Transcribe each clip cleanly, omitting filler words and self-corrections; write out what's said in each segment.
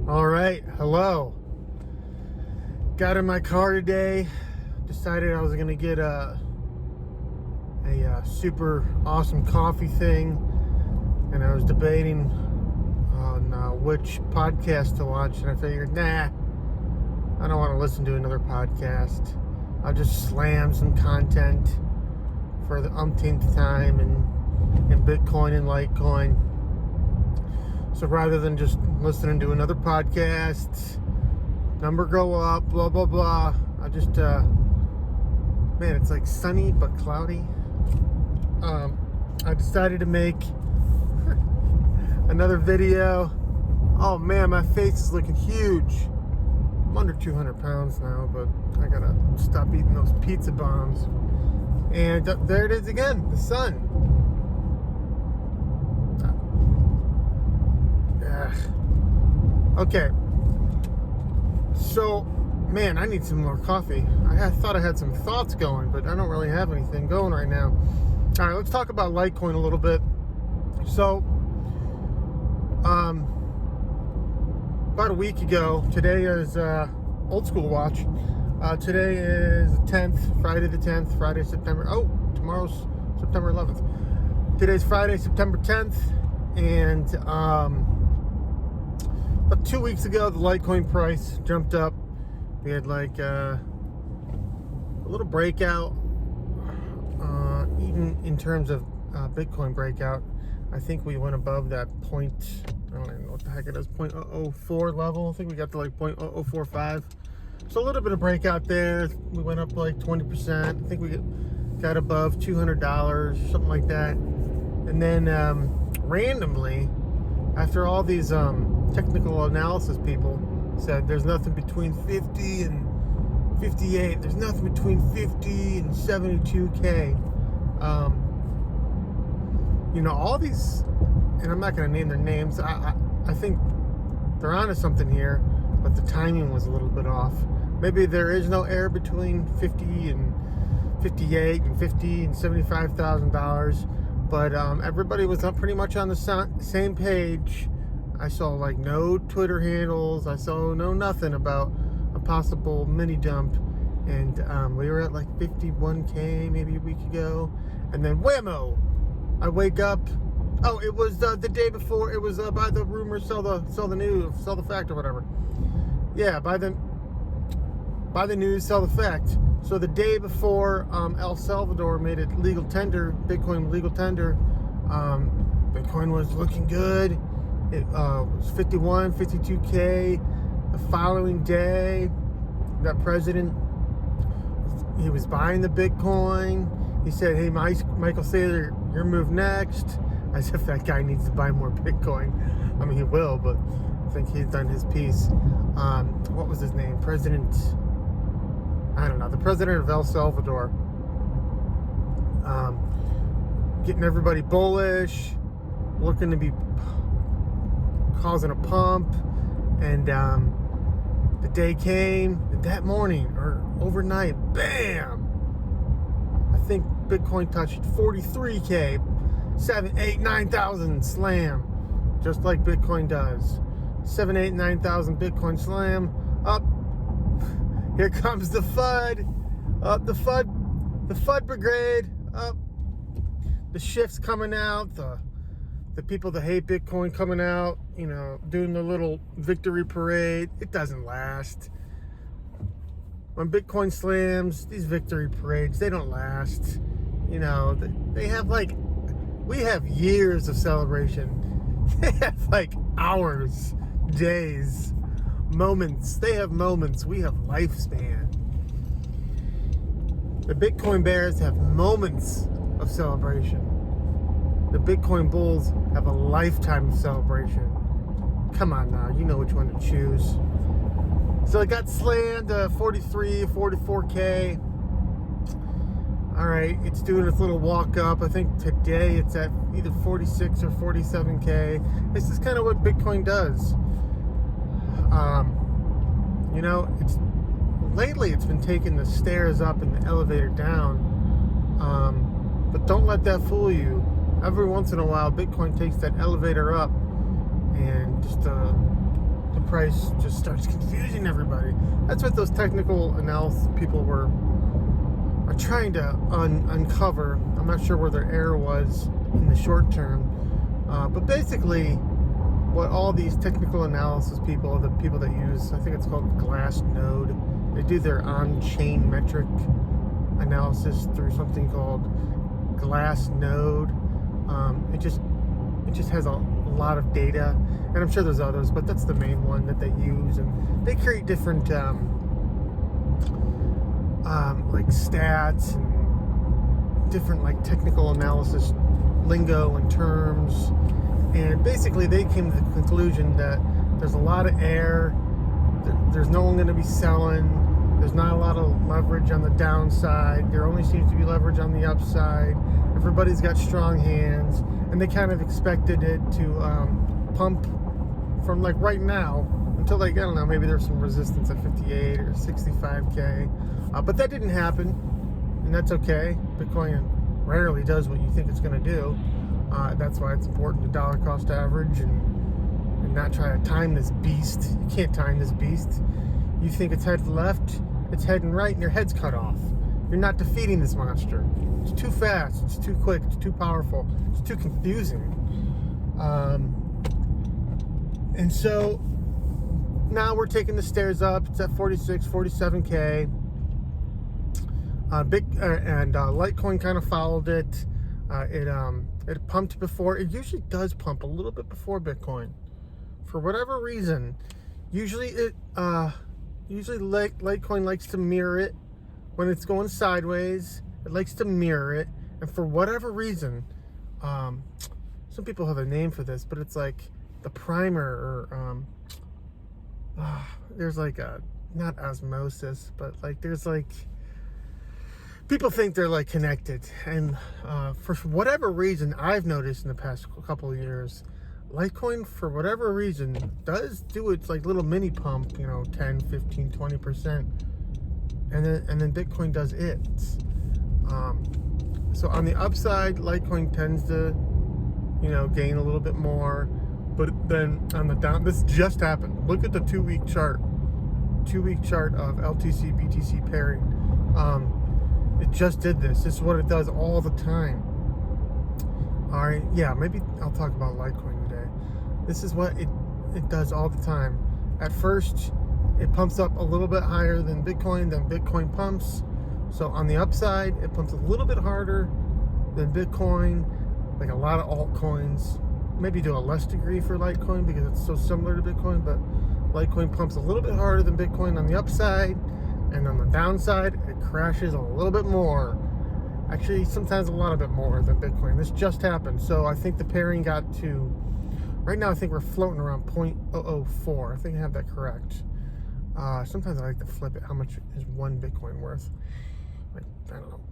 All right, hello. Got in my car today. Decided I was gonna get a super awesome coffee thing, and I was debating on which podcast to watch. And I figured, I don't want to listen to another podcast. I'll just slam some content for the umpteenth time in Bitcoin and Litecoin. So rather than just listening to another podcast, number go up, blah, blah, blah, I just, it's like sunny but cloudy. I decided to make another video. Oh man, my face is looking huge. I'm under 200 pounds now, but I gotta stop eating those pizza bombs. And there it is again, the sun. Okay, so man, I need some more coffee. I thought I had some thoughts going, but I don't really have anything going right now. All right, let's talk about Litecoin a little bit. So about a week ago, today is old school watch. Today is the 10th, Friday the 10th, tomorrow's September 11th. Today's Friday, September 10th, and about 2 weeks ago, the Litecoin price jumped up. We had like a little breakout, even in terms of Bitcoin breakout. I think we went above that point, I don't even know what the heck it is, 0.004 level. I think we got to like 0.0045. So a little bit of breakout there. We went up like 20%. I think we got above $200, something like that. And then randomly, after all these technical analysis people said there's nothing between 50 and 58, there's nothing between 50 and 72K. All these, and I'm not going to name their names. I think they're onto something here, but the timing was a little bit off. Maybe there is no air between 50 and 58 and 50 and $75,000, but everybody was pretty much on the same page. I saw like no Twitter handles. I saw no nothing about a possible mini dump, and we were at like 51K maybe a week ago, and then whammo! I wake up. Oh, it was the day before. It was by the rumor, sell the news, sell the fact or whatever. Yeah, by the news, sell the fact. So the day before El Salvador made it legal tender, Bitcoin legal tender, Bitcoin was looking good. It was 51, 52K. The following day, that president, he was buying the Bitcoin. He said, hey, Michael Saylor, your move next. As if that guy needs to buy more Bitcoin. I mean, he will, but I think he's done his piece. What was his name? The president of El Salvador. Getting everybody bullish, looking to be causing a pump, and the day came, and that morning or overnight, bam! I think Bitcoin touched 43K, 7, 8, 9,000 slam, just like Bitcoin does. 7, 8, 9,000 Bitcoin slam up. Here comes the FUD, up the FUD brigade, up. The shifts coming out, the people that hate Bitcoin coming out, doing the little victory parade. It doesn't last. When Bitcoin slams, these victory parades, they don't last. They have we have years of celebration. They have like hours, days, moments. They have moments. We have lifespan. The Bitcoin bears have moments of celebration. The Bitcoin bulls have a lifetime of celebration. Come on now, you know which one to choose. So it got slammed to 43, 44K. All right, it's doing its little walk up. I think today it's at either 46 or 47K. This is kind of what Bitcoin does. Lately it's been taking the stairs up and the elevator down. But don't let that fool you. Every once in a while, Bitcoin takes that elevator up, and just the price just starts confusing everybody. That's what those technical analysis people are trying to uncover. I'm not sure where their error was in the short term, but basically what all these technical analysis people, the people that use, I think it's called Glassnode, they do their on-chain metric analysis through something called Glassnode. It just has a lot of data, and I'm sure there's others, but that's the main one that they use, and they create different like stats and different like technical analysis lingo and terms, and basically they came to the conclusion that there's a lot of air, there's no one going to be selling, there's not a lot of leverage on the downside, there only seems to be leverage on the upside, everybody's got strong hands, and they kind of expected it to pump from like right now until like, I don't know, maybe there's some resistance at 58 or 65K, but that didn't happen, and that's okay. Bitcoin rarely does what you think it's going to do. That's why it's important to dollar cost average and not try to time this beast. You can't time this beast. You think it's heading left, it's heading right, and your head's cut off. You're not defeating this monster. It's too fast, it's too quick, it's too powerful, it's too confusing. And so now we're taking the stairs up. It's at 46, 47K. Litecoin kind of followed it. It pumped before. It usually does pump a little bit before Bitcoin, for whatever reason. Usually Litecoin likes to mirror it when it's going sideways. It likes to mirror it, and for whatever reason, some people have a name for this, but it's like the primer, or there's like a, not osmosis, but like there's like, people think they're like connected, and for whatever reason, I've noticed in the past couple of years, Litecoin, for whatever reason, does do its like little mini pump, 10, 15, 20%, and then Bitcoin does its. So on the upside, Litecoin tends to, gain a little bit more, but then on the down, this just happened. Look at the 2-week chart. 2-week chart of LTC BTC pairing. It just did this. This is what it does all the time. All right, yeah, maybe I'll talk about Litecoin today. This is what it does all the time. At first, it pumps up a little bit higher than Bitcoin, then Bitcoin pumps. So on the upside, it pumps a little bit harder than Bitcoin, like a lot of altcoins. Maybe to a less degree for Litecoin because it's so similar to Bitcoin, but Litecoin pumps a little bit harder than Bitcoin on the upside, and on the downside, it crashes a little bit more. Actually, sometimes a lot bit more than Bitcoin. This just happened. So I think the pairing got to, right now I think we're floating around 0.004. I think I have that correct. Sometimes I like to flip it. How much is one Bitcoin worth? Like,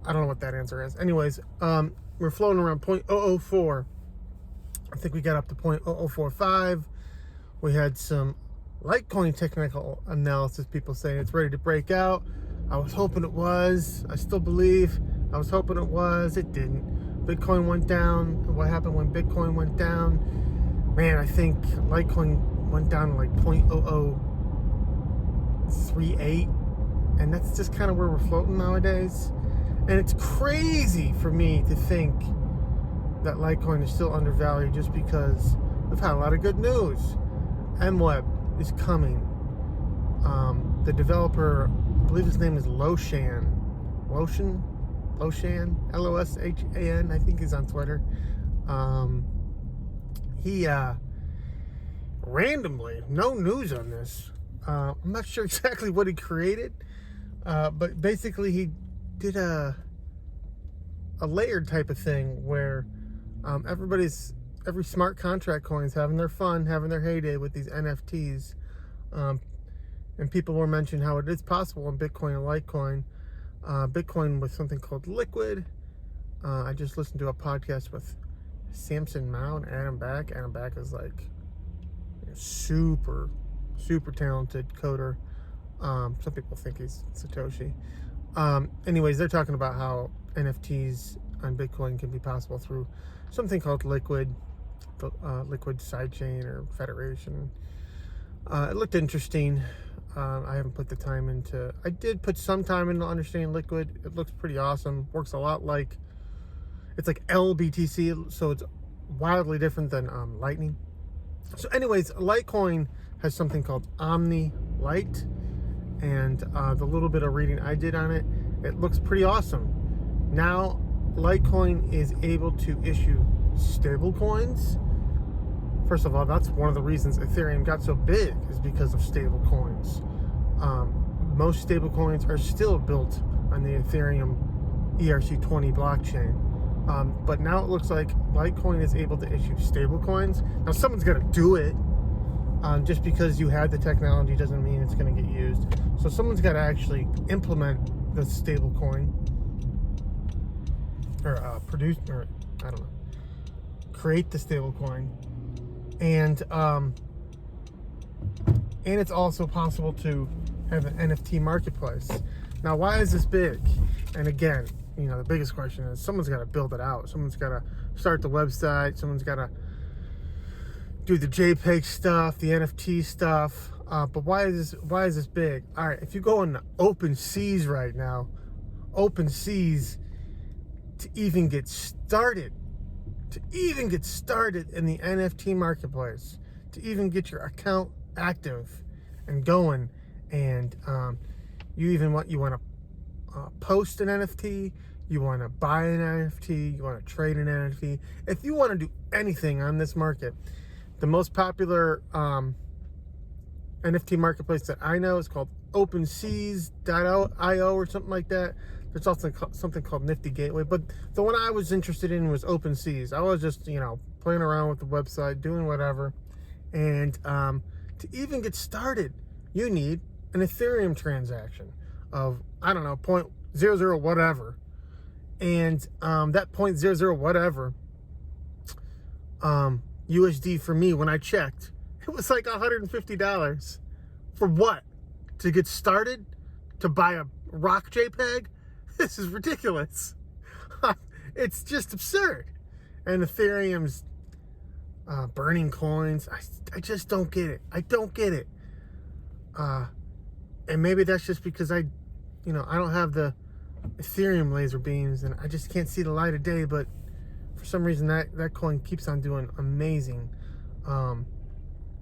I don't know what that answer is. Anyways, we're floating around 0.004. I think we got up to 0.0045. We had some Litecoin technical analysis people saying it's ready to break out. I was hoping it was. I still believe. I was hoping it was. It didn't. Bitcoin went down. What happened when Bitcoin went down? Man, I think Litecoin went down to like 0.0038, and that's just kind of where we're floating nowadays. And it's crazy for me to think that Litecoin is still undervalued just because we've had a lot of good news. MWeb is coming. The developer, I believe his name is Loshan, Loshan, I think he's on Twitter. He randomly, no news on this. I'm not sure exactly what he created, but basically he did a layered type of thing where every smart contract coin's having their fun, having their heyday with these NFTs. And people were mentioning how it is possible in Bitcoin and Litecoin. Bitcoin with something called Liquid. I just listened to a podcast with Samson Mao and Adam Back. Adam Back is like super talented coder. Some people think he's Satoshi. Anyways, they're talking about how NFTs on Bitcoin can be possible through something called Liquid, Liquid sidechain or Federation. It looked interesting. I haven't put the time into. I did put some time into understanding Liquid. It looks pretty awesome. Works a lot like it's like LBTC, so it's wildly different than Lightning. So, anyways, Litecoin has something called Omni Light, and the little bit of reading I did on it, it looks pretty awesome. Now, Litecoin is able to issue stable coins. First of all, that's one of the reasons Ethereum got so big, is because of stable coins. Most stable coins are still built on the Ethereum ERC20 blockchain. But now it looks like Litecoin is able to issue stable coins. Now, someone's got to do it. Just because you had the technology doesn't mean it's going to get used. So someone's got to actually implement the stable coin, or produce, or I don't know, create the stable coin. And it's also possible to have an NFT marketplace. Now, why is this big? And again, the biggest question is someone's got to build it out. Someone's got to start the website. Someone's got to do the JPEG stuff, the NFT stuff. But why is this big? All right, if you go on OpenSeas right now, OpenSeas, to even get started in the NFT marketplace, to even get your account active and going, and you want to post an NFT, you want to buy an NFT, you want to trade an NFT. If you want to do anything on this market, the most popular NFT marketplace that I know is called OpenSeas.io or something like that. There's also something called Nifty Gateway, but the one I was interested in was OpenSeas. I was just, playing around with the website, doing whatever. And to even get started, you need an Ethereum transaction of, I don't know, 0.00 whatever. And that 0.00 whatever USD for me, when I checked, it was like $150. For what? To get started? To buy a rock JPEG? This is ridiculous. It's just absurd. And Ethereum's burning coins. I just don't get it. I don't get it. And maybe that's just because I don't have the Ethereum laser beams and I just can't see the light of day, but for some reason that coin keeps on doing amazing.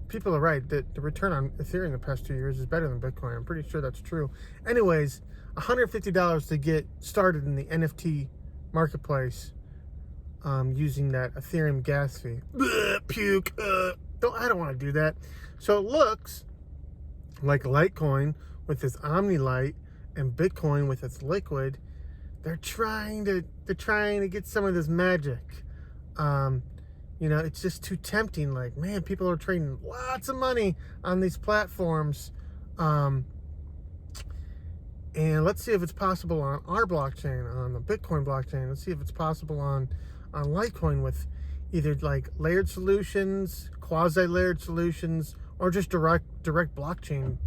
People are right that the return on Ethereum the past 2 years is better than Bitcoin. I'm pretty sure that's true. Anyways, $150 to get started in the NFT marketplace using that Ethereum gas fee. Puke. I don't want to do that. So it looks like Litecoin with its Omni Light and Bitcoin with its Liquid, they're trying to get some of this magic. It's just too tempting. Like, man, people are trading lots of money on these platforms. And let's see if it's possible on our blockchain, on the Bitcoin blockchain. Let's see if it's possible on Litecoin with either like layered solutions, quasi-layered solutions, or just direct blockchain,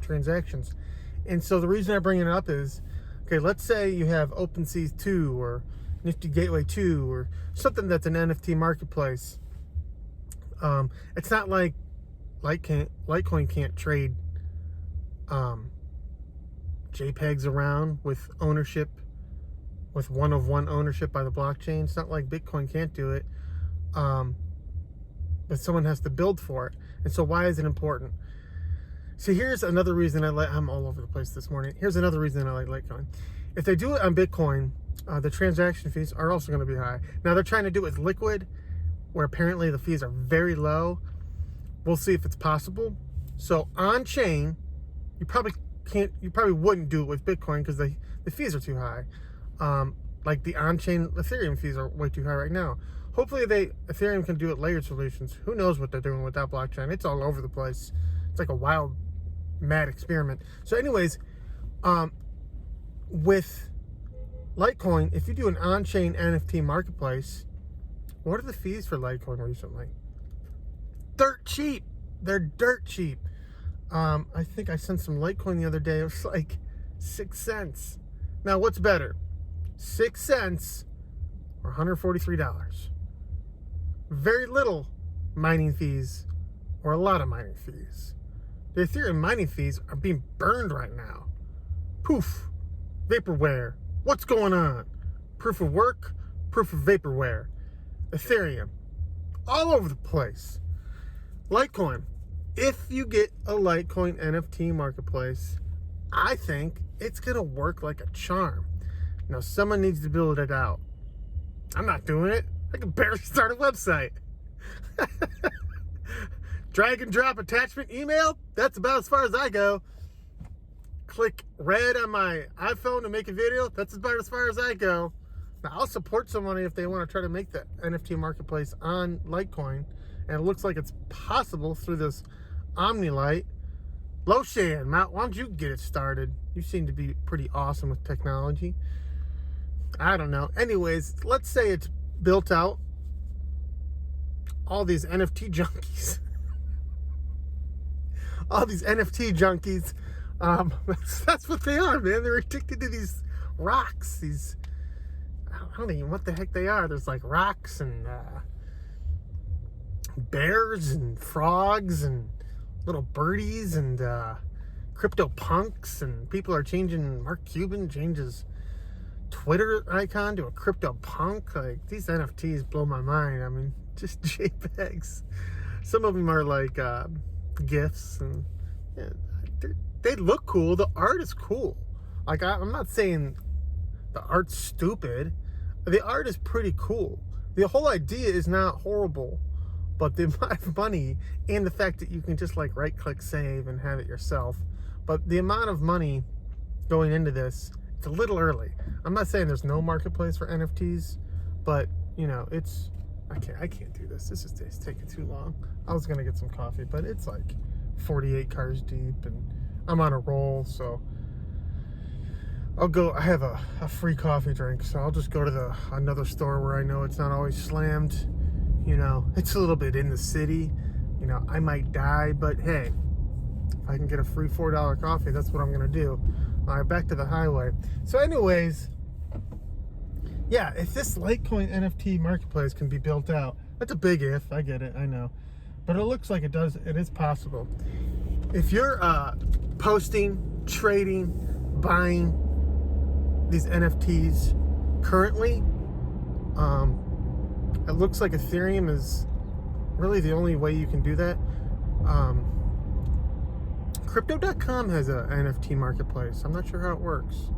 transactions. And so the reason I bring it up is, okay, let's say you have OpenSea 2 or Nifty Gateway 2 or something that's an NFT marketplace. It's not like Litecoin can't trade JPEGs around with ownership, with one-of-one ownership by the blockchain. It's not like Bitcoin can't do it, but someone has to build for it. And so why is it important? See, here's another reason I'm all over the place this morning. Here's another reason I like Litecoin. If they do it on Bitcoin, the transaction fees are also going to be high. Now they're trying to do it with Liquid, where apparently the fees are very low. We'll see if it's possible. So on chain, you probably wouldn't do it with Bitcoin because the fees are too high. Like the on-chain Ethereum fees are way too high right now. Hopefully Ethereum can do it layered solutions. Who knows what they're doing with that blockchain? It's all over the place. It's like a wild, mad experiment. So anyways, with Litecoin, if you do an on-chain NFT marketplace, what are the fees for Litecoin recently? Dirt cheap. They're dirt cheap. I think I sent some Litecoin the other day. It was like 6 cents. Now, what's better? 6 cents or $143? Very little mining fees or a lot of mining fees. The Ethereum mining fees are being burned right now. Poof, vaporware. What's going on? Proof of work, proof of vaporware. Ethereum, all over the place. Litecoin. If you get a Litecoin NFT marketplace, I think it's going to work like a charm. Now, someone needs to build it out. I'm not doing it. I can barely start a website. Drag and drop attachment email. That's about as far as I go. Click red on my iPhone to make a video. That's about as far as I go. Now, I'll support somebody if they want to try to make the NFT marketplace on Litecoin. And it looks like it's possible through this OmniLite. Loshan, Matt, why don't you get it started? You seem to be pretty awesome with technology. I don't know. Anyways, let's say it's built out. All these NFT junkies. All these NFT junkies. That's what they are, man. They're addicted to these rocks. These, I don't even know what the heck they are. There's like rocks and bears and frogs and little birdies and crypto punks, and people are changing. Mark Cuban changes Twitter icon to a crypto punk. Like, these NFTs blow my mind. I mean, just JPEGs. Some of them are like GIFs, and yeah, they look cool. The art is cool. Like, I'm not saying the art's stupid. The art is pretty cool. The whole idea is not horrible, but the amount of money and the fact that you can just like right click save and have it yourself. But the amount of money going into this, it's a little early. I'm not saying there's no marketplace for NFTs, but you know, it's, I can't do this. This is it's taking too long. I was gonna get some coffee, but it's like 48 cars deep and I'm on a roll, so I'll go. I have a free coffee drink, so I'll just go to another store where I know it's not always slammed. You know, it's a little bit in the city. You know, I might die, but hey, if I can get a free $4 coffee, that's what I'm gonna do. All right, back to the highway. So anyways, yeah, if this Litecoin NFT marketplace can be built out, that's a big if, I get it, I know. But it looks like it is possible. If you're posting, trading, buying these NFTs currently, it looks like Ethereum is really the only way you can do that. Crypto.com has a NFT marketplace. I'm not sure how it works.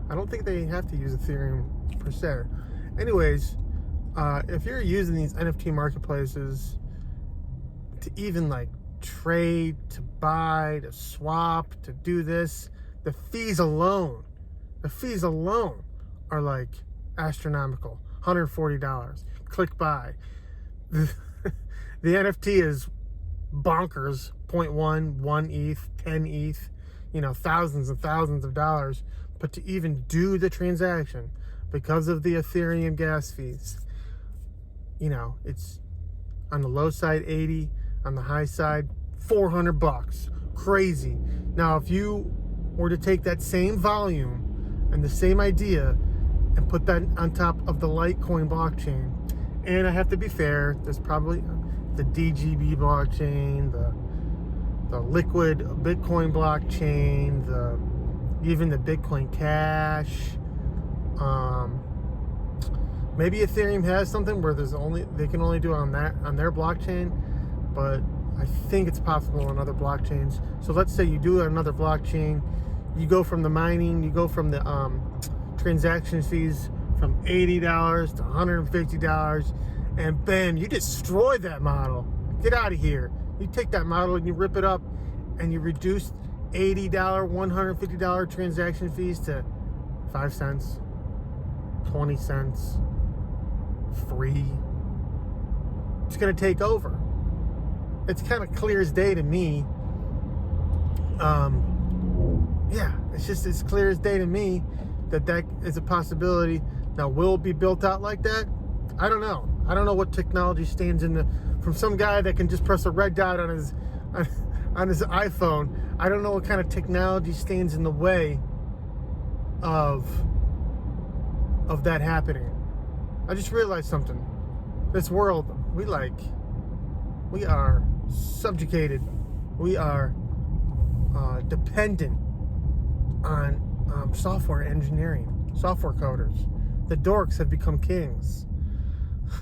I don't think they have to use Ethereum per se. Anyways, if you're using these NFT marketplaces to even like trade, to buy, to swap, to do this, the fees alone are like astronomical. $140. Click buy. The NFT is bonkers. 0.1, 1 ETH, 10 ETH, you know, thousands and thousands of dollars. But to even do the transaction, because of the Ethereum gas fees, you know, it's on the low side 80, on the high side $400. Crazy. Now, if you were to take that same volume and the same idea and put that on top of the Litecoin blockchain, and I have to be fair, there's probably the DGB blockchain, the liquid Bitcoin blockchain, even the Bitcoin Cash. Maybe Ethereum has something where they can only do it on their blockchain, but I think it's possible on other blockchains. So let's say you do it on another blockchain, you go from the mining, you go from the transaction fees from $80 to $150, and bam, you destroy that model. Get out of here. You take that model and you rip it up, and you reduce $80, $150 transaction fees to 5 cents, 20 cents, free. It's gonna take over. It's kind of clear as day to me. Yeah, it's just as clear as day to me that is a possibility. Now, will it be built out like that? I don't know. I don't know what technology stands from some guy that can just press a red dot on his iPhone. I don't know what kind of technology stands in the way of that happening. I just realized something. This world, we are subjugated. We are dependent on software engineering, software coders. The dorks have become kings.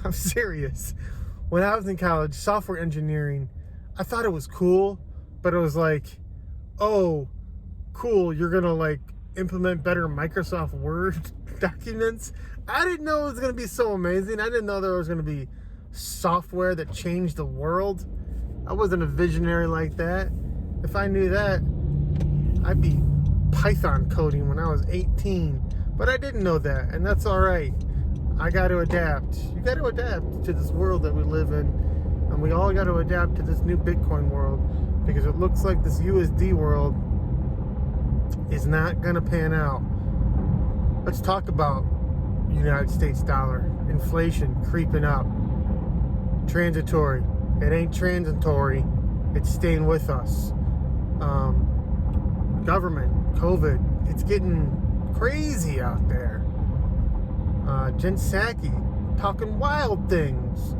I'm serious. When I was in college, software engineering, I thought it was cool, but it was like, oh, cool, you're gonna like implement better Microsoft Word documents. I didn't know it was gonna be so amazing. I didn't know there was gonna be software that changed the world. I wasn't a visionary like that. If I knew that, I'd be Python coding when I was 18. But I didn't know that, and that's all right. I got to adapt. You got to adapt to this world that we live in, and we all got to adapt to this new Bitcoin world, because it looks like this USD world is not going to pan out. Let's talk about United States dollar. Inflation creeping up. Transitory. It ain't transitory. It's staying with us. Government, COVID, it's getting crazy out there. Jen Psaki talking wild things.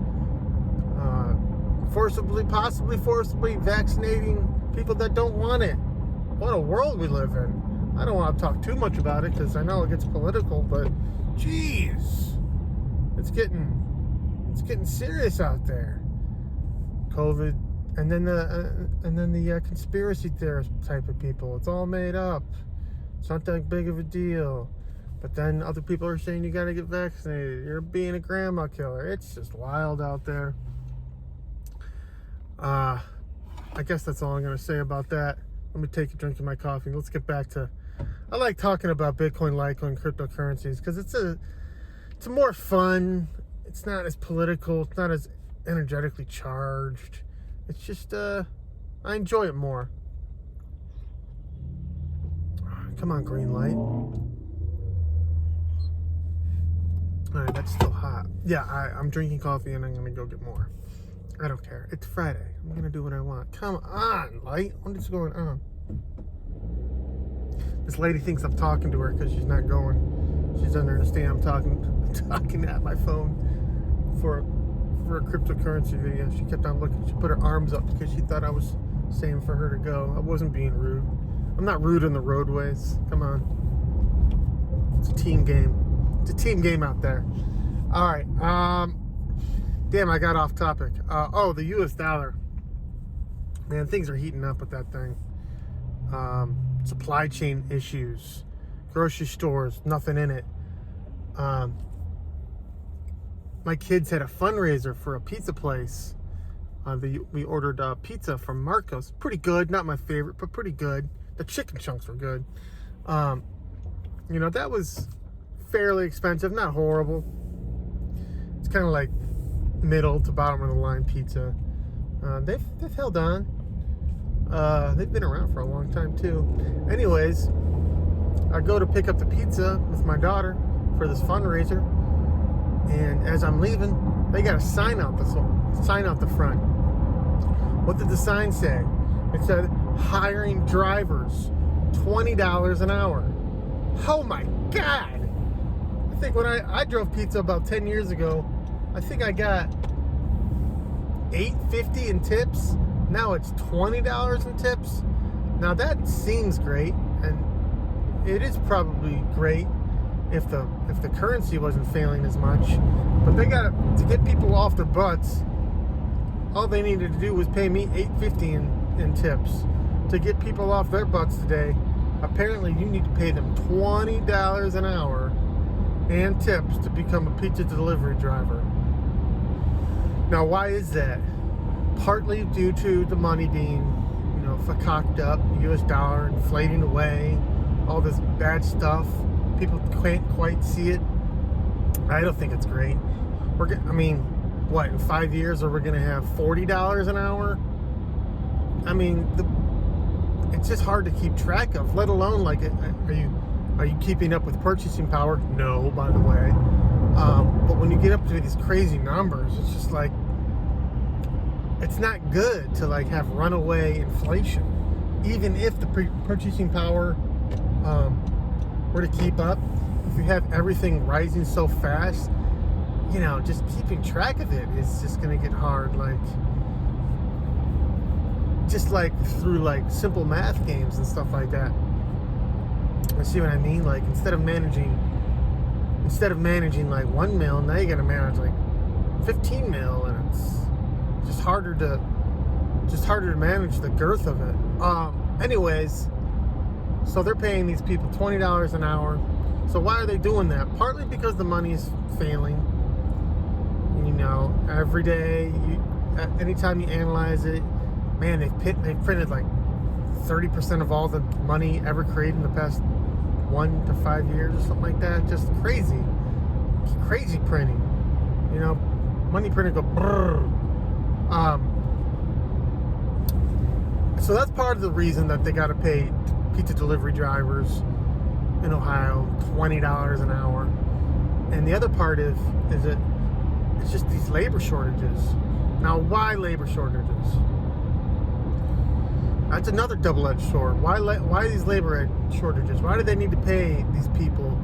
Possibly forcibly vaccinating people that don't want it. What a world we live in. I don't want to talk too much about it because I know it gets political, but geez, it's getting serious out there. COVID, and then the conspiracy theorist type of people. It's all made up. It's not that big of a deal. But then other people are saying you got to get vaccinated. You're being a grandma killer. It's just wild out there. I guess that's all I'm going to say about that. Let me take a drink of my coffee. Let's get back to... I like talking about Bitcoin, Litecoin, cryptocurrencies because it's more fun. It's not as political. It's not as energetically charged. It's just... I enjoy it more. Come on, green light. Alright, that's still hot. Yeah, I'm drinking coffee and I'm going to go get more. I don't care. It's Friday. I'm going to do what I want. Come on, light. What is going on? This lady thinks I'm talking to her because she's not going. She doesn't understand I'm talking at my phone for a cryptocurrency video. She kept on looking. She put her arms up because she thought I was saying for her to go. I wasn't being rude. I'm not rude in the roadways. Come on. It's a team game. It's a team game out there. All right. Damn, I got off topic. The U.S. dollar. Man, things are heating up with that thing. Supply chain issues. Grocery stores, nothing in it. My kids had a fundraiser for a pizza place. We ordered pizza from Marco's. Pretty good. Not my favorite, but pretty good. The chicken chunks were good. That was fairly expensive. Not horrible. It's kind of like middle to bottom of the line pizza. They've held on. They've been around for a long time too. Anyways, I go to pick up the pizza with my daughter for this fundraiser, and as I'm leaving, they got a sign out the front. What did the sign say? It said hiring drivers, $20 an hour. Oh my God! I think when I drove pizza about 10 years ago, I think I got $8.50 in tips. Now it's $20 in tips. Now that seems great, and it is probably great if the currency wasn't failing as much. But they got to get people off their butts. All they needed to do was pay me $8.50 in tips to get people off their butts today. Apparently, you need to pay them $20 an hour and tips to become a pizza delivery driver. Now, why is that? Partly due to the money being, cocked up, U.S. dollar inflating away, all this bad stuff. People can't quite see it. I don't think it's great. In 5 years, are we going to have $40 an hour? It's just hard to keep track of, let alone, are you keeping up with purchasing power? No, by the way. But when you get up to these crazy numbers, it's just like, it's not good to have runaway inflation. Even if the purchasing power were to keep up, if you have everything rising so fast, just keeping track of it is just going to get hard. just like through like simple math games and stuff like that. You see what I mean? Like instead of managing like 1 mil, now you got to manage like 15 mil, and it's just harder to manage the girth of it. Anyways, so they're paying these people $20 an hour. So why are they doing that? Partly because the money is failing. You know, every day, anytime you analyze it, man, they've printed like 30% of all the money ever created in the past 1 to 5 years or something like that. Just crazy printing. You know, money printing go brrr. So that's part of the reason that they got to pay pizza delivery drivers in Ohio $20 an hour. And the other part is that it's just these labor shortages. Now, why labor shortages? That's another double-edged sword. Why these labor shortages? Why do they need to pay these people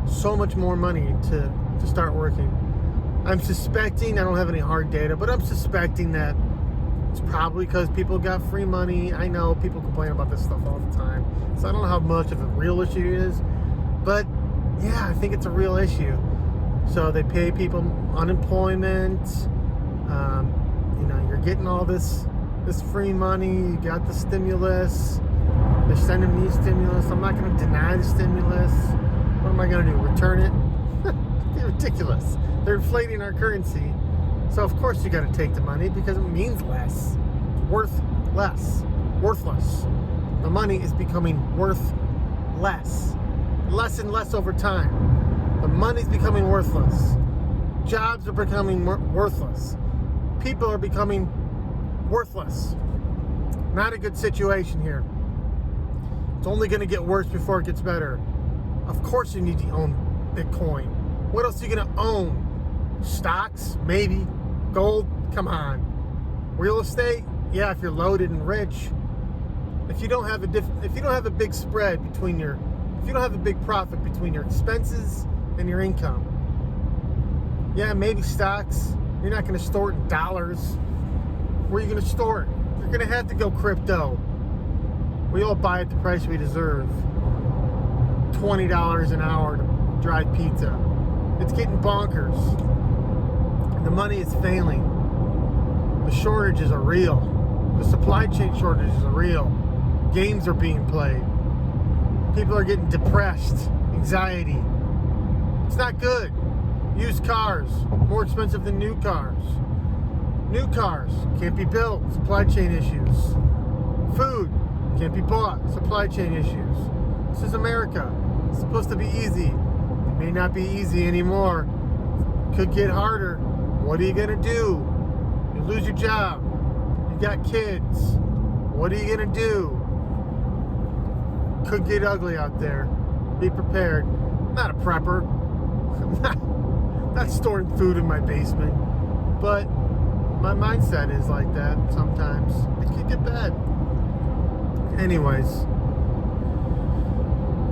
so much more money to start working? I'm suspecting, I don't have any hard data, but I'm suspecting that it's probably because people got free money. I know people complain about this stuff all the time, so I don't know how much of a real issue it is, but yeah, I think it's a real issue. So they pay people unemployment. You know, you're getting all this free money. You got the stimulus. They're sending me stimulus. I'm not going to deny the stimulus. What am I going to do? Return it? It's ridiculous. They're inflating our currency. So of course you got to take the money because it means less. It's worth less. Worthless. The money is becoming worth less. Less and less over time. The money's becoming worthless. Jobs are becoming worthless. People are becoming worthless. Not a good situation here. It's only going to get worse before it gets better. Of course you need to own Bitcoin. What else are you going to own? Stocks? Maybe. Gold? Come on. Real estate? Yeah, if you're loaded and rich. If you don't have a big spread between if you don't have a big profit between your expenses and your income. Yeah, maybe stocks. You're not going to store it in dollars. Where are you going to store it? You're going to have to go crypto. We all buy at the price we deserve. $20 an hour to drive pizza. It's getting bonkers. The money is failing. The shortages are real. The supply chain shortages are real. Games are being played. People are getting depressed. Anxiety. It's not good. Used cars, more expensive than new cars. New cars can't be built. Supply chain issues. Food can't be bought. Supply chain issues. This is America. It's supposed to be easy. It may not be easy anymore. Could get harder. What are you going to do? You lose your job. You got kids. What are you going to do? Could get ugly out there. Be prepared. I'm not a prepper. I'm not storing food in my basement. But my mindset is like that sometimes. It could get bad. Anyways.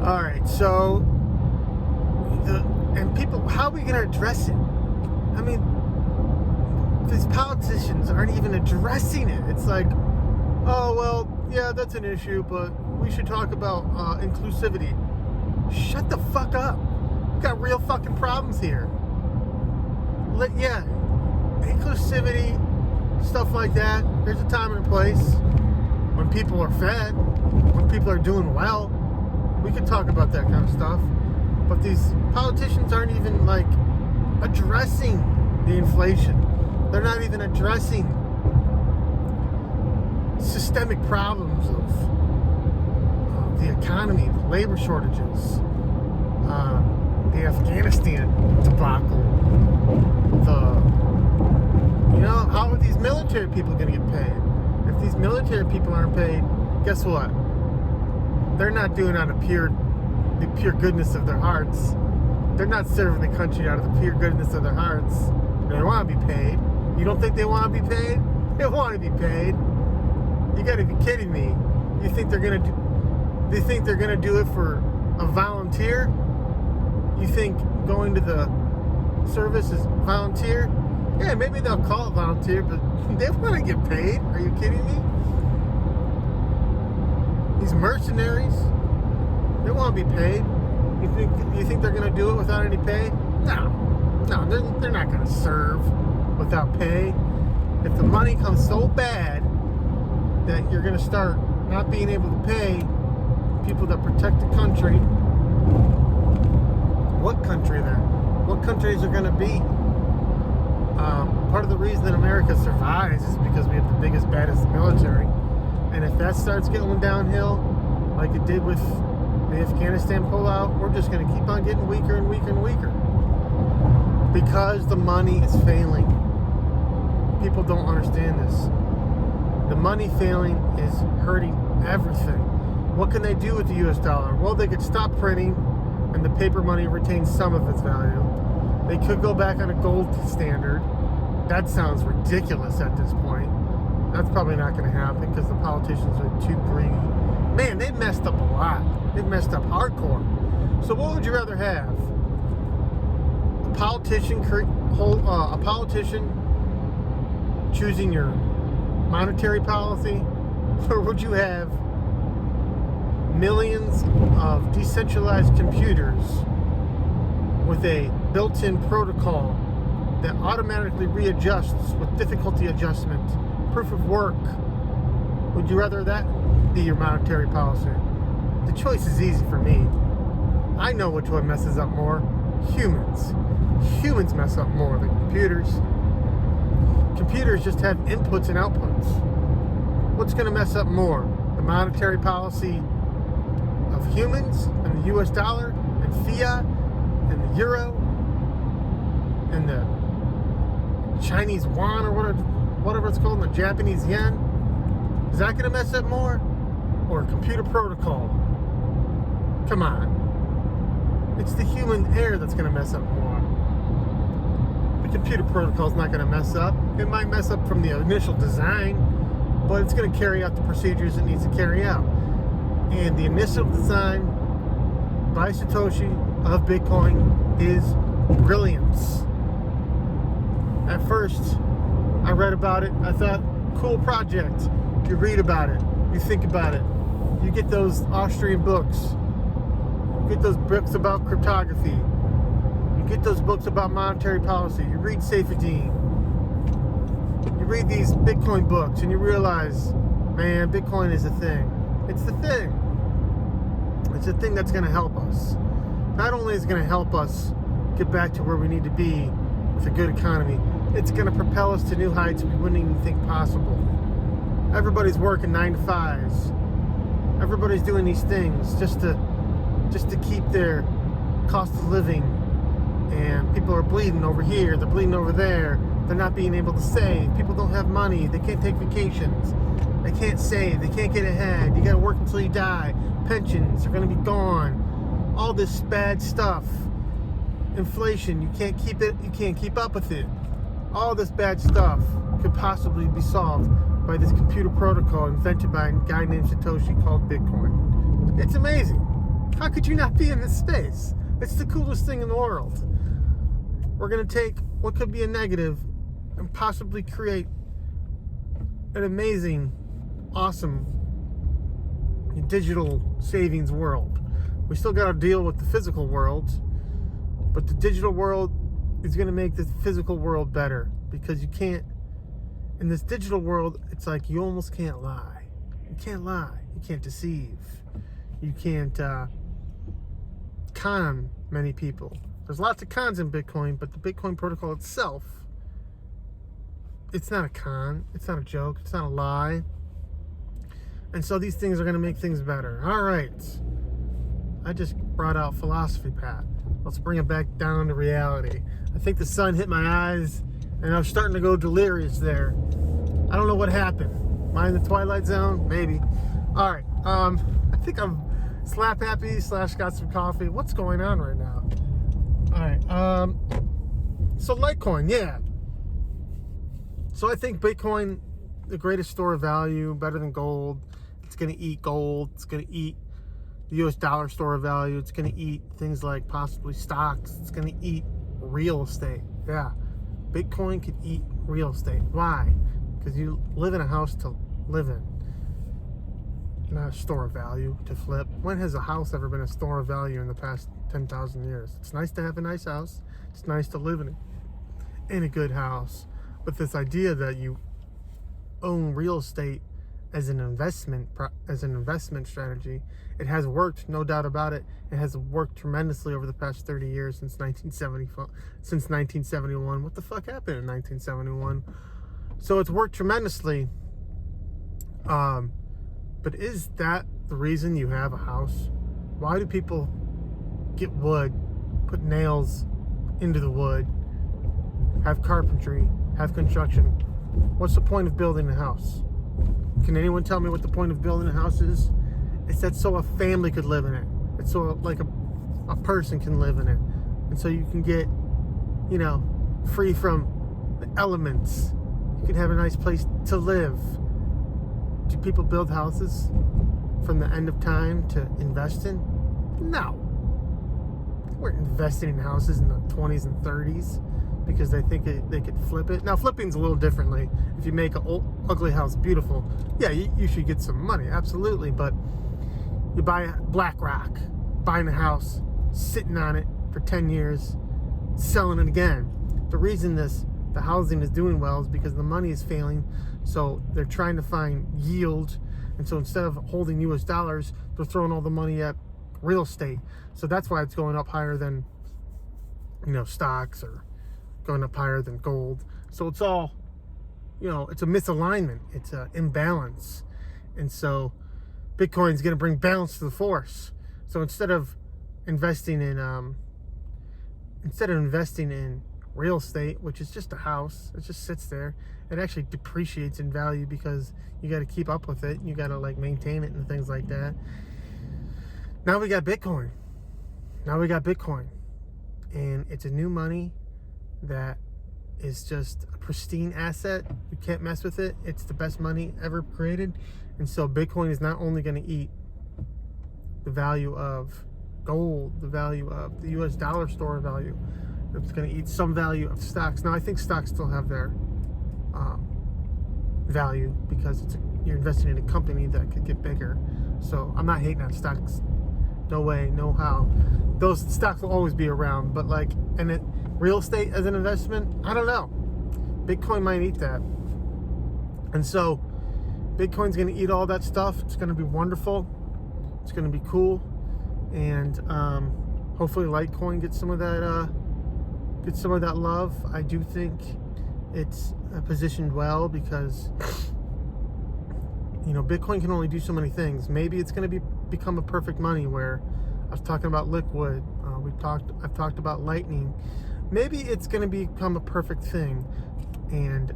Alright, so people, how are we going to address it? I mean, these politicians aren't even addressing it. It's like, oh, well, yeah, that's an issue, but we should talk about inclusivity. Shut the fuck up. We've got real fucking problems here. Yeah, inclusivity, stuff like that. There's a time and a place. When people are fed, when people are doing well, we could talk about that kind of stuff. But these politicians aren't even, like, addressing the inflation. They're not even addressing systemic problems of the economy, the labor shortages, the Afghanistan debacle, how are these military people going to get paid? If these military people aren't paid, guess what? They're not doing it out of the pure goodness of their hearts. They're not serving the country out of the pure goodness of their hearts. They want to be paid. You don't think they want to be paid? They want to be paid. You got to be kidding me. You think they're gonna do it for a volunteer? You think going to the service is volunteer? Yeah, maybe they'll call it volunteer, but they want to get paid. Are you kidding me? These mercenaries, they want to be paid. You think they're going to do it without any pay? No, they're not going to serve without pay. If the money comes so bad that you're going to start not being able to pay people that protect the country, what country then? What countries are going to be? Part of the reason that America survives is because we have the biggest, baddest military. And if that starts going downhill, like it did with the Afghanistan pullout, we're just going to keep on getting weaker and weaker and weaker. Because the money is failing. People don't understand this. The money failing is hurting everything. What can they do with the US dollar? Well, they could stop printing and the paper money retains some of its value. They could go back on a gold standard. That sounds ridiculous at this point. That's probably not going to happen because the politicians are too greedy. Man, they've messed up a lot. They've messed up hardcore. So what would you rather have? A politician choosing your monetary policy? Or would you have millions of decentralized computers with a built-in protocol that automatically readjusts with difficulty adjustment, proof of work? Would you rather that be your monetary policy? The choice is easy for me. I know which one messes up more. Humans. Humans mess up more than computers. Computers just have inputs and outputs. What's going to mess up more? The monetary policy of humans and the US dollar and fiat and the euro and the Chinese yuan or whatever it's called, and the Japanese yen? Is that going to mess up more? Or a computer protocol? Come on. It's the human error that's going to mess up more. The computer protocol is not going to mess up. It might mess up from the initial design, but it's going to carry out the procedures it needs to carry out. And the initial design by Satoshi of Bitcoin is brilliance. At first, I read about it. I thought, cool project. You read about it. You think about it. You get those Austrian books. You get those books about cryptography. You get those books about monetary policy. You read Saifedean. You read these Bitcoin books and you realize, man, Bitcoin is a thing. It's the thing. It's the thing that's going to help us. Not only is it going to help us get back to where we need to be with a good economy, it's going to propel us to new heights we wouldn't even think possible. Everybody's working 9 to 5s. Everybody's doing these things just to keep their cost of living. And people are bleeding over here. They're bleeding over there. They're not being able to save. People don't have money. They can't take vacations. They can't save. They can't get ahead. You got to work until you die. Pensions are going to be gone. All this bad stuff. Inflation. You can't keep it. You can't keep up with it. All this bad stuff could possibly be solved by this computer protocol invented by a guy named Satoshi called Bitcoin. It's amazing. How could you not be in this space? It's the coolest thing in the world. We're going to take what could be a negative and possibly create an amazing, awesome digital savings world. We still got to deal with the physical world, but the digital world is going to make the physical world better, because you can't, in this digital world, it's like you almost can't lie. You can't lie. You can't deceive. You can't con many people. There's lots of cons in Bitcoin, but the Bitcoin protocol itself, it's not a con. It's not a joke. It's not a lie. And so these things are going to make things better. All right. I just brought out philosophy, Pat. Let's bring it back down to reality. I think the sun hit my eyes, and I was starting to go delirious there. I don't know what happened. Am I in the Twilight Zone? Maybe. All right. I think I'm slap happy / got some coffee. What's going on right now? All right. So Litecoin, yeah. So I think Bitcoin, the greatest store of value, better than gold. It's going to eat gold. It's going to eat the US dollar store of value. It's going to eat things like possibly stocks. It's going to eat real estate. Yeah. Bitcoin could eat real estate. Why? Because you live in a house to live in. not a store of value to flip. When has a house ever been a store of value in the past 10,000 years? It's nice to have a nice house. It's nice to live in a good house. But this idea that you own real estate as an investment strategy, it has worked, no doubt about it. It has worked tremendously over the past 30 years since 1971. What the fuck happened in 1971? So it's worked tremendously. But is that the reason you have a house? Why do people get wood, put nails into the wood, have carpentry, have construction? What's the point of building a house? Can anyone tell me what the point of building a house is? It's that so a family could live in it. It's so like a person can live in it. And so you can get, free from the elements. You can have a nice place to live. Do people build houses from the end of time to invest in? No. They weren't investing in houses in the 20s and 30s because they think they could flip it. Now, flipping's a little differently. If you make an ugly house beautiful, yeah, you should get some money, absolutely. But you buy BlackRock, buying a house, sitting on it for 10 years, selling it again. The reason the housing is doing well is because the money is failing, so they're trying to find yield, and so instead of holding US dollars, they're throwing all the money at real estate. So that's why it's going up higher than stocks, or going up higher than gold. So it's all it's a misalignment, it's an imbalance. And so Bitcoin's going to bring balance to the force. So instead of investing in real estate, which is just a house, it just sits there, it actually depreciates in value because you got to keep up with it, you got to maintain it and things like that. Now we got Bitcoin, and it's a new money that is just a pristine asset. You can't mess with it. It's the best money ever created. And so Bitcoin is not only going to eat the value of gold, the value of the US dollar store value, it's going to eat some value of stocks. Now, I think stocks still have their value because you're investing in a company that could get bigger. So I'm not hating on stocks. No way, no how. Those stocks will always be around. But real estate as an investment, I don't know. Bitcoin might eat that. And so Bitcoin's going to eat all that stuff. It's going to be wonderful. It's going to be cool. And hopefully Litecoin gets some of that love. I do think it's positioned well because Bitcoin can only do so many things. Maybe it's going to become a perfect money where I was talking about Liquid. I've talked about Lightning. Maybe it's going to become a perfect thing, and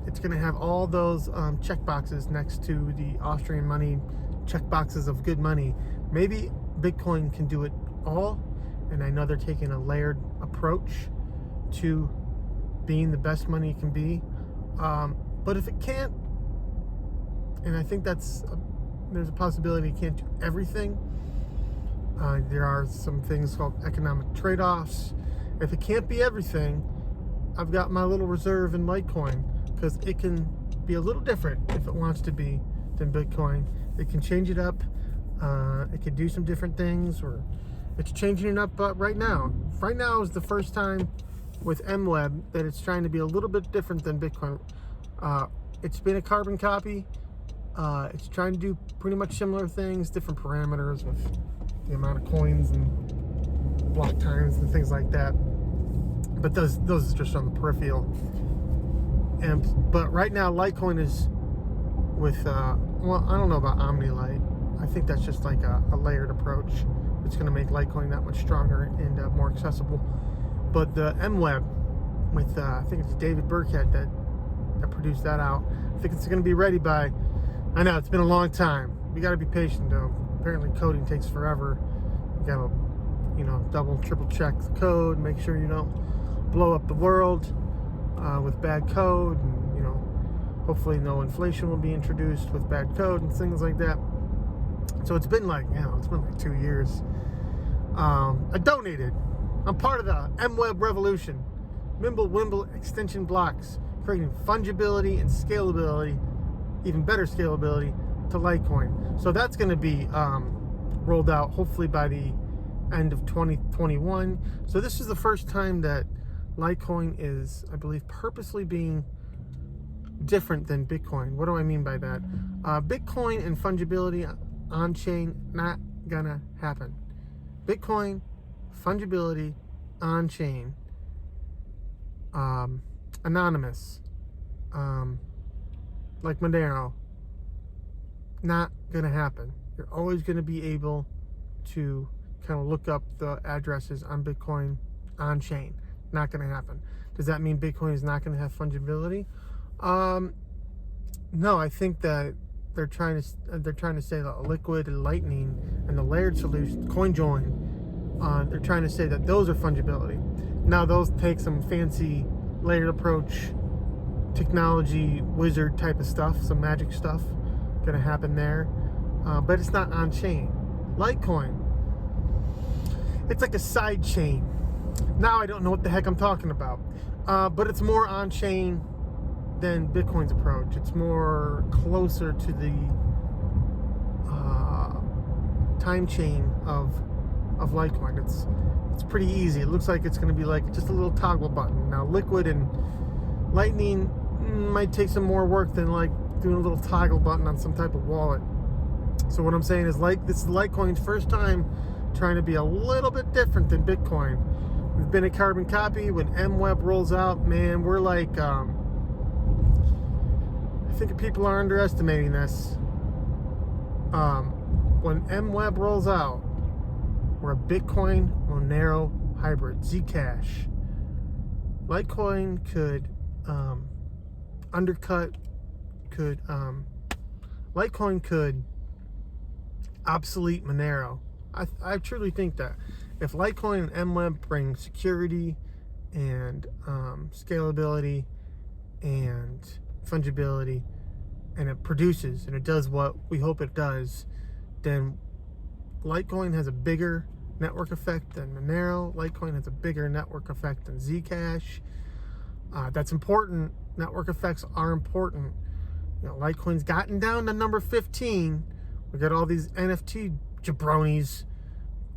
it's going to have all those check boxes next to the Austrian money check boxes of good money. Maybe Bitcoin can do it all, and I know they're taking a layered approach to being the best money it can be. But if it can't, and I think there's a possibility it can't do everything. There are some things called economic trade-offs. If it can't be everything, I've got my little reserve in Litecoin because it can be a little different if it wants to be than Bitcoin. It can change it up. It can do some different things, or it's changing it up right now. Right now is the first time with MWeb that it's trying to be a little bit different than Bitcoin. It's been a carbon copy. It's trying to do pretty much similar things, different parameters with the amount of coins and block times and things like that. But those are just on the peripheral. But right now, Litecoin is with I don't know about OmniLite. I think that's just like a layered approach. It's going to make Litecoin that much stronger and more accessible. But the MWeb with I think it's David Burkett that produced that out. I think it's going to be ready by. I know it's been a long time. You got to be patient though. Apparently coding takes forever. You got to double, triple check the code, make sure you don't blow up the world with bad code, and hopefully no inflation will be introduced with bad code and things like that. So it's been like 2 years. I donated. I'm part of the MWeb revolution. Mimble extension blocks, creating fungibility and scalability, even better scalability to Litecoin. So that's going to be rolled out hopefully by the end of 2021. So this is the first time that Litecoin is, I believe, purposely being different than Bitcoin. What do I mean by that? Bitcoin and fungibility on chain, not gonna happen. Bitcoin, fungibility on chain, anonymous, like Monero, not gonna happen. You're always gonna be able to kind of look up the addresses on Bitcoin on chain. Not gonna happen. Does that mean Bitcoin is not gonna have fungibility? No, I think that they're trying to say that Liquid and Lightning and the layered solution, CoinJoin, they're trying to say that those are fungibility. Now those take some fancy layered approach, technology wizard type of stuff, some magic stuff gonna happen there, but it's not on chain. Litecoin, it's like a side chain. Now I don't know what the heck I'm talking about, but it's more on chain than Bitcoin's approach. It's more closer to the time chain of Litecoin. It's pretty easy. It looks like it's going to be like just a little toggle button. Now Liquid and Lightning might take some more work than like doing a little toggle button on some type of wallet. So what I'm saying is, like, this is Litecoin's first time trying to be a little bit different than Bitcoin. We've been a carbon copy. When MWeb rolls out, man, we're like, I think people are underestimating this. When MWeb rolls out, we're a Bitcoin Monero hybrid, Zcash. Litecoin could Litecoin could obsolete Monero. I truly think that if Litecoin and MWeb bring security and scalability and fungibility, and it produces and it does what we hope it does, then Litecoin has a bigger network effect than Monero. Litecoin has a bigger network effect than Zcash. That's important. Network effects are important. You know, Litecoin's gotten down to number 15. We got all these NFT jabronis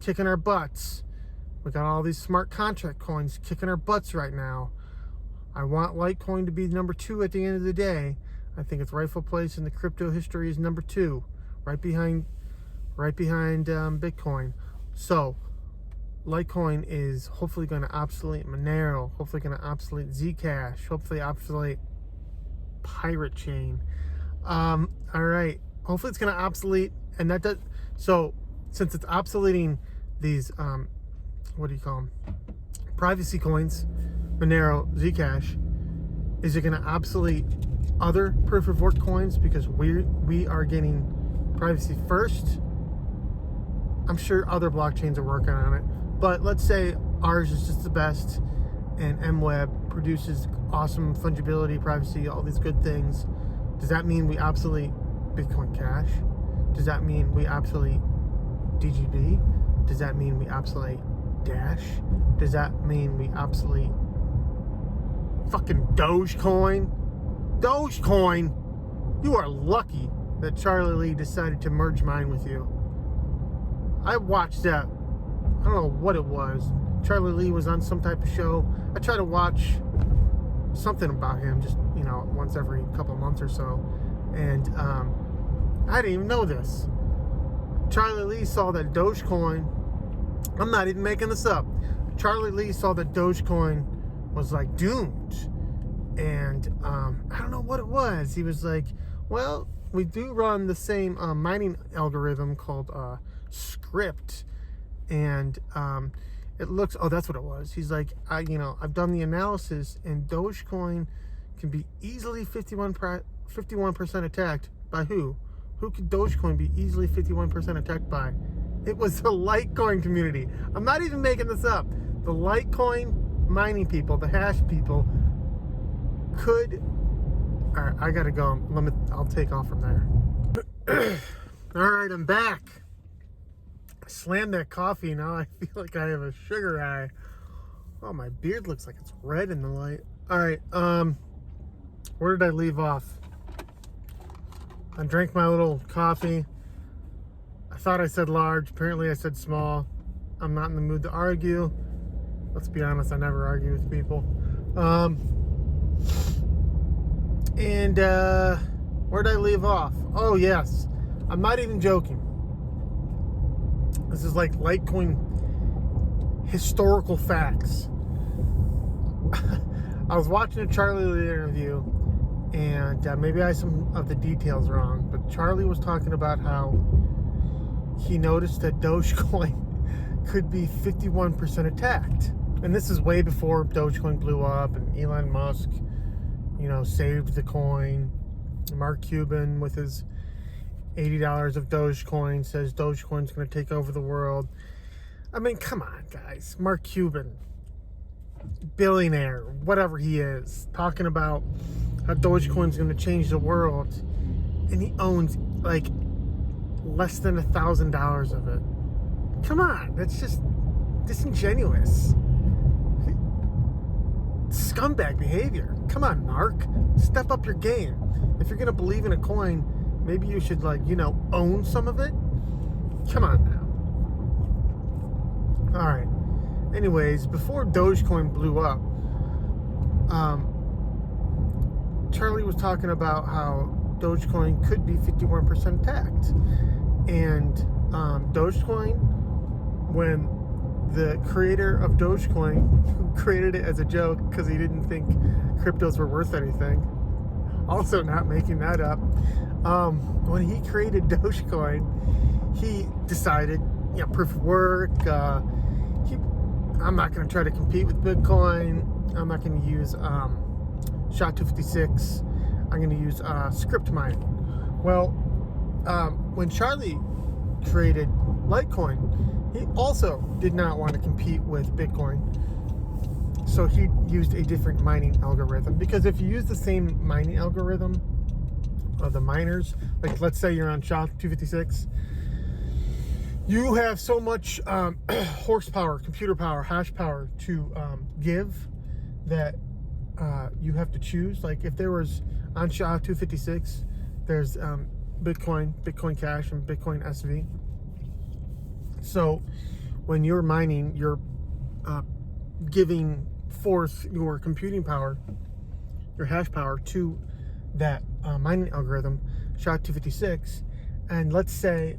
kicking our butts. We got all these smart contract coins kicking our butts right now. I want Litecoin to be number 2 at the end of the day. I think its rightful place in the crypto history is number 2, right behind Bitcoin. So Litecoin is hopefully going to obsolete Monero, hopefully going to obsolete Zcash, hopefully obsolete Pirate Chain. All right, hopefully it's going to obsolete, and that does. So since it's obsoleting these, what do you call them? Privacy coins, Monero, Zcash, is it going to obsolete other proof of work coins because we are getting privacy first? I'm sure other blockchains are working on it, but let's say ours is just the best, and MWeb produces awesome fungibility, privacy, all these good things. Does that mean we obsolete Bitcoin Cash? Does that mean we obsolete DGB? Does that mean we obsolete Dash? Does that mean we obsolete fucking Dogecoin? Dogecoin, you are lucky that Charlie Lee decided to merge mine with you. I watched that. I don't know what it was. Charlie Lee was on some type of show. I try to watch something about him just, once every couple months or so. And I didn't even know this. Charlie Lee saw that Dogecoin, I'm not even making this up. Charlie Lee saw that Dogecoin was like doomed. And I don't know what it was. He was like, well, we do run the same mining algorithm called Script. And it looks, that's what it was. He's like, I've done the analysis, and Dogecoin can be easily 51% attacked by who? Who could Dogecoin be easily 51% attacked by? It was the Litecoin community. I'm not even making this up. The Litecoin mining people, the hash people, could. All right, I gotta go. I'll take off from there. All right, I'm back. I slammed that coffee. Now I feel like I have a sugar high. Oh, my beard looks like it's red in the light. All right, where did I leave off? I drank my little coffee. I thought I said large. Apparently I said small. I'm not in the mood to argue. Let's be honest, I never argue with people. Where'd I leave off? Oh, yes. I'm not even joking. This is like Litecoin historical facts. I was watching a Charlie Lee interview, and maybe I have some of the details wrong, but Charlie was talking about how he noticed that Dogecoin could be 51% attacked. And this is way before Dogecoin blew up and Elon Musk, saved the coin. Mark Cuban with his $80 of Dogecoin says Dogecoin's going to take over the world. I mean, come on, guys. Mark Cuban, billionaire, whatever he is, talking about how Dogecoin's going to change the world, and he owns like less than $1,000 of it. Come on, that's just disingenuous. Scumbag behavior. Come on, Mark. Step up your game. If you're going to believe in a coin, maybe you should, own some of it. Come on now. All right. Anyways, before Dogecoin blew up, Charlie was talking about how Dogecoin could be 51% attacked. And Dogecoin, when the creator of Dogecoin, who created it as a joke because he didn't think cryptos were worth anything, also not making that up, when he created Dogecoin, he decided, proof of work, I'm not going to try to compete with Bitcoin, I'm not going to use SHA-256, I'm going to use script mining. Well, when Charlie created Litecoin, he also did not want to compete with Bitcoin. So he used a different mining algorithm. Because if you use the same mining algorithm of the miners, like let's say you're on SHA-256, you have so much horsepower, computer power, hash power to give that you have to choose. Like if there was on SHA-256, there's Bitcoin Cash, and Bitcoin SV. So when you're mining, you're giving forth your computing power, your hash power to that mining algorithm, SHA-256. And let's say,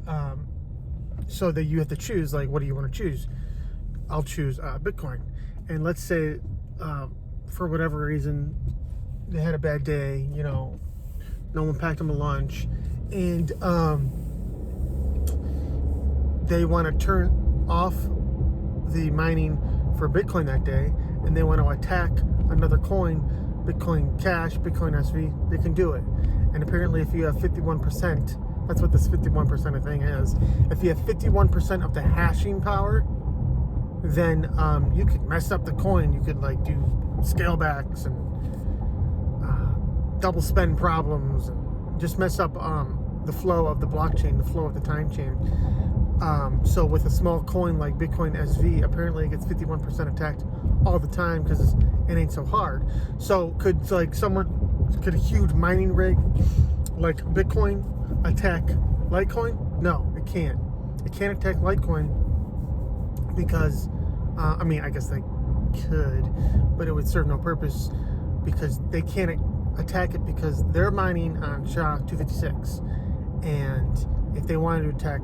so that you have to choose, like, what do you want to choose? I'll choose Bitcoin. And let's say, for whatever reason, they had a bad day, no one packed them a lunch, and they want to turn off the mining for Bitcoin that day, and they want to attack another coin, Bitcoin Cash, Bitcoin SV, they can do it. And apparently if you have 51%, that's what this 51% thing is. If you have 51% of the hashing power, then you could mess up the coin. You could do scale backs and double spend problems, and just mess up the flow of the blockchain, the flow of the time chain. So with a small coin like Bitcoin SV, apparently it gets 51% attacked all the time because it ain't so hard. So could a huge mining rig like Bitcoin attack Litecoin? No, it can't. It can't attack Litecoin because, I guess they could, but it would serve no purpose because they can't attack it because they're mining on SHA-256. And if they wanted to attack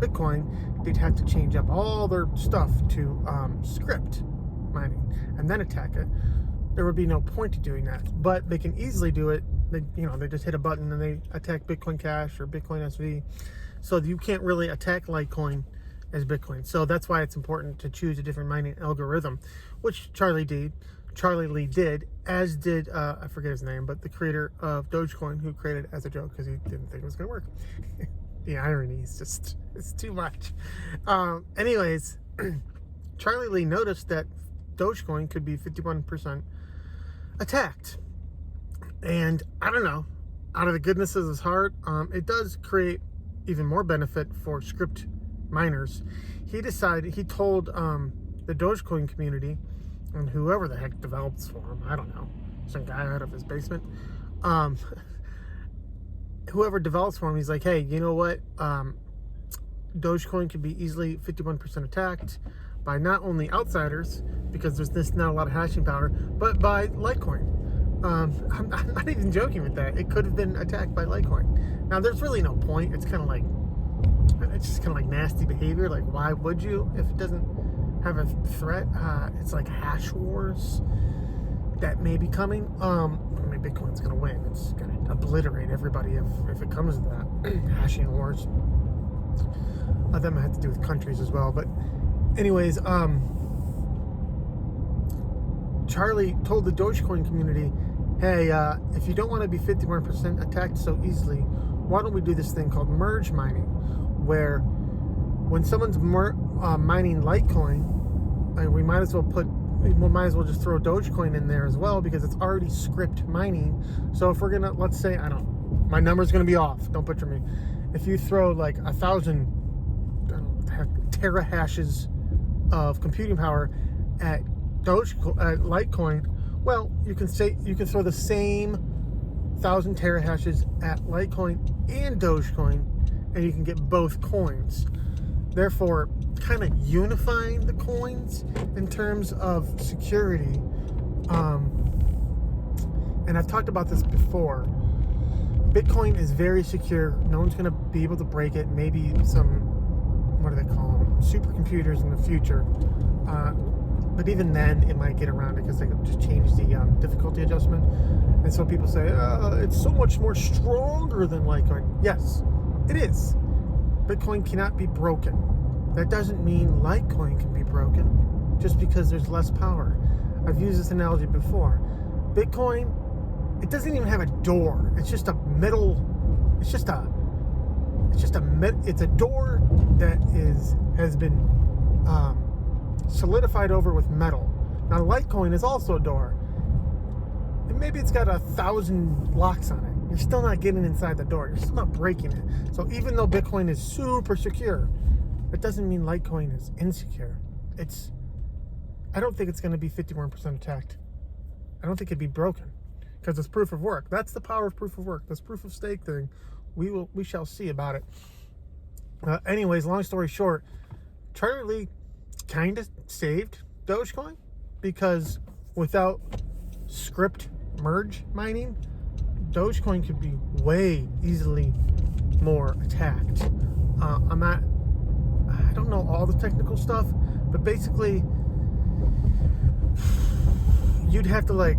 Bitcoin, they'd have to change up all their stuff to script mining and then attack it. There would be no point to doing that, but they can easily do it. They just hit a button and they attack Bitcoin Cash or Bitcoin SV. So you can't really attack Litecoin as Bitcoin. So that's why it's important to choose a different mining algorithm, which Charlie Lee did, as did, I forget his name, but the creator of Dogecoin, who created it as a joke because he didn't think it was going to work. The irony is just, it's too much. Anyways, Charlie Lee noticed that Dogecoin could be 51% attacked. And I don't know, out of the goodness of his heart, it does create even more benefit for script miners. He told the Dogecoin community, and whoever the heck develops for him, I don't know, some guy out of his basement, whoever develops for him, he's like, hey, you know what? Dogecoin could be easily 51% attacked by not only outsiders, because there's not a lot of hashing power, but by Litecoin. I'm not even joking with that. It could have been attacked by Litecoin. Now, there's really no point. It's just kind of like nasty behavior. Like, why would you if it doesn't have a threat? It's like hash wars that may be coming. I mean, Bitcoin's gonna win. It's gonna obliterate everybody if it comes to that. Hashing wars. That might have to do with countries as well. But anyways, Charlie told the Dogecoin community, hey, if you don't want to be 51% attacked so easily, why don't we do this thing called merge mining, where when someone's mining Litecoin, we might as well just throw Dogecoin in there as well, because it's already script mining. So if we're gonna, let's say, my number's gonna be off, don't butcher me. If you throw like 1,000 terahashes of computing power at Litecoin, well, you can throw the same 1,000 terahashes at Litecoin and Dogecoin, and you can get both coins. Therefore, kind of unifying the coins in terms of security. And I've talked about this before. Bitcoin is very secure. No one's going to be able to break it. Maybe some, what do they call them, supercomputers in the future. But even then, it might get around it because they just change the difficulty adjustment. And so people say, it's so much more stronger than Litecoin. Yes, it is. Bitcoin cannot be broken. That doesn't mean Litecoin can be broken just because there's less power. I've used this analogy before. Bitcoin, it doesn't even have a door. It's just a metal. It's a door that has been solidified over with metal. Now, Litecoin is also a door, and maybe it's got 1,000 locks on it. You're still not getting inside the door. You're still not breaking it. So even though Bitcoin is super secure, it doesn't mean Litecoin is insecure. I don't think it's going to be 51% attacked. I don't think it'd be broken because it's proof of work. That's the power of proof of work. This proof of stake thing, we shall see about it. Anyways, long story short, Charlie kind of saved Dogecoin, because without script merge mining, Dogecoin could be way easily more attacked. I don't know all the technical stuff, but basically you'd have to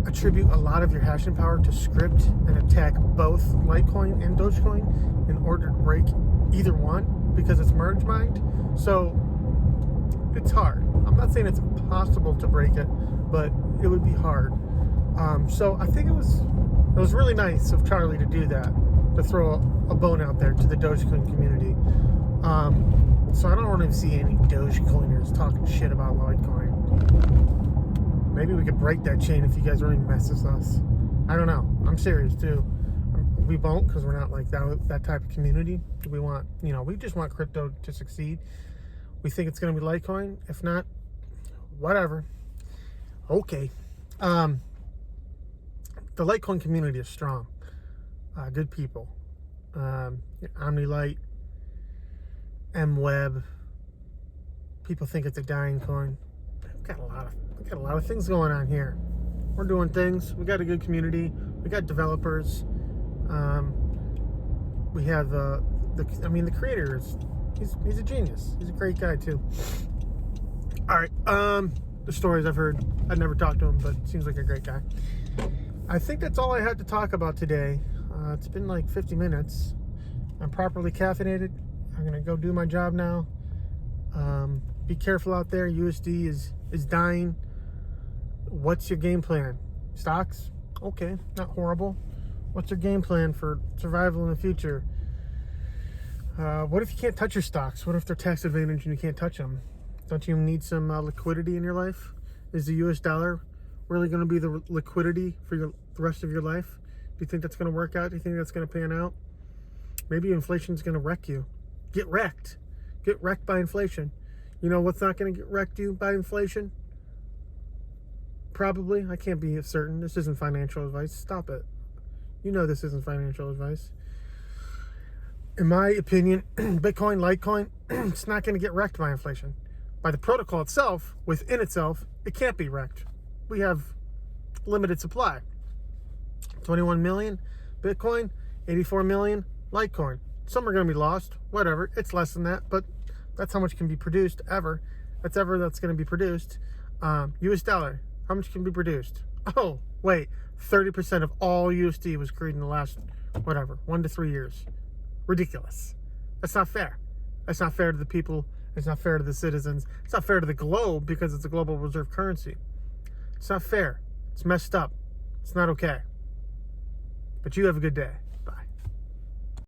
attribute a lot of your hashing power to script and attack both Litecoin and Dogecoin in order to break either one, because it's merge mined. So it's hard. I'm not saying it's impossible to break it, but it would be hard. So I think it was really nice of Charlie to do that, to throw a bone out there to the Dogecoin community. So I don't want to see any Dogecoiners talking shit about Litecoin. Maybe we could break that chain if you guys really mess with us. I don't know. I'm serious too. We won't, because we're not like that type of community. We want, we just want crypto to succeed. We think it's going to be Litecoin. If not, whatever. Okay. The Litecoin community is strong. Good people. OmniLite, MWeb. People think it's a dying coin. We've got a lot of things going on here. We're doing things. We got a good community. We got developers. We have the creator he's a genius. He's a great guy too. All right. The stories I've heard. I've never talked to him, but seems like a great guy. I think that's all I had to talk about today. It's been like 50 minutes. I'm properly caffeinated. I'm gonna go do my job now. Be careful out there. USD is dying. What's your game plan? Stocks? Okay, not horrible. What's your game plan for survival in the future? What if you can't touch your stocks? What if they're tax advantage and you can't touch them? Don't you need some liquidity in your life? Is the US dollar really going to be the liquidity for the rest of your life? Do you think that's going to work out? Do you think that's going to pan out? Maybe inflation's going to wreck you. Get wrecked. Get wrecked by inflation. You know what's not going to get wrecked you by inflation? Probably. I can't be certain. This isn't financial advice. Stop it. You know this isn't financial advice. In my opinion, Bitcoin, Litecoin, it's not going to get wrecked by inflation. By the protocol itself, within itself, it can't be wrecked. We have limited supply. 21 million Bitcoin, 84 million Litecoin. Some are going to be lost, whatever. It's less than that, but that's how much can be produced ever. That's going to be produced. US dollar, how much can be produced? Oh, wait, 30% of all USD was created in the last, 1 to 3 years. Ridiculous. That's not fair. That's not fair to the people. It's not fair to the citizens. It's not fair to the globe because it's a global reserve currency. It's not fair. It's messed up. It's not okay. But you have a good day.